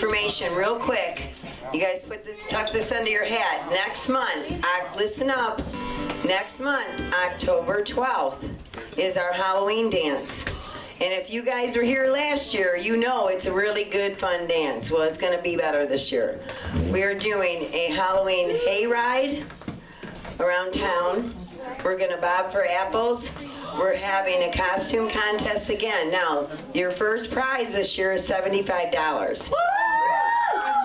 information real quick. You guys tuck this under your hat. Next month, listen up. Next month, October 12th, is our Halloween dance. And if you guys were here last year, you know it's a really good, fun dance. Well, it's going to be better this year. We are doing a Halloween hayride around town. We're going to bob for apples. We're having a costume contest again. Now, your first prize this year is $75.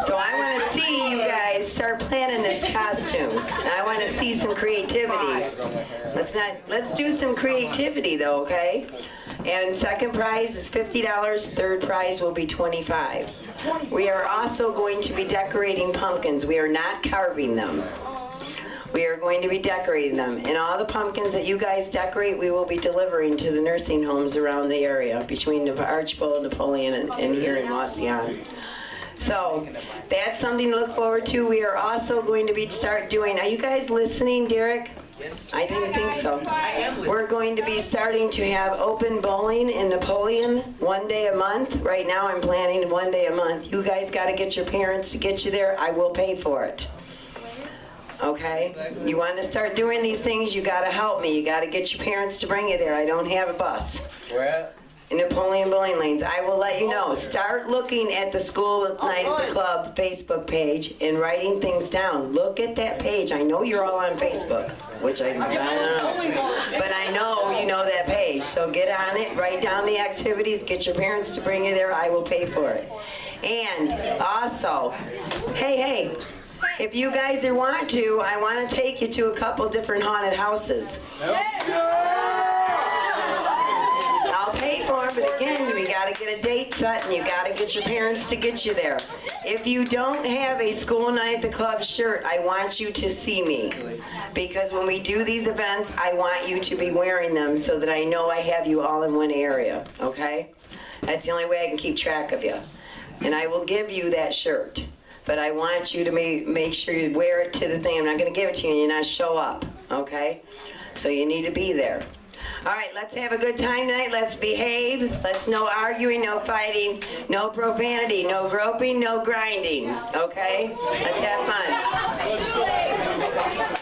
So I want to see you guys start planning these costumes. I want to see some creativity. Let's do some creativity though, okay? And second prize is $50. Third prize will be $25. We are also going to be decorating pumpkins. We are not carving them. We are going to be decorating them. And all the pumpkins that you guys decorate, we will be delivering to the nursing homes around the area between Archbold, Napoleon, and here in Wasion. So that's something to look forward to. We are also going to start doing, are you guys listening, Derek? I didn't think so. We're going to be starting to have open bowling in Napoleon 1 day a month. Right now I'm planning 1 day a month. You guys got to get your parents to get you there. I will pay for it. Okay? You want to start doing these things, you got to help me. You got to get your parents to bring you there. I don't have a bus. Where at? In Napoleon Bowling Lanes. I will let you know. Start looking at the School Night at the Club Facebook page and writing things down. Look at that page. I know you're all on Facebook, which I don't know. But I know you know that page. So get on it, write down the activities, get your parents to bring you there. I will pay for it. And also, hey, if you guys want to, I want to take you to a couple different haunted houses. I'll pay for it, but again, we got to get a date set and you got to get your parents to get you there. If you don't have a School Night at the Club shirt, I want you to see me. Because when we do these events, I want you to be wearing them so that I know I have you all in one area, okay? That's the only way I can keep track of you. And I will give you that shirt. But I want you to make sure you wear it to the thing. I'm not going to give it to you and you not show up, okay? So you need to be there. All right, let's have a good time tonight. Let's behave. Let's no arguing, no fighting, no profanity, no groping, no grinding, okay? Let's have fun.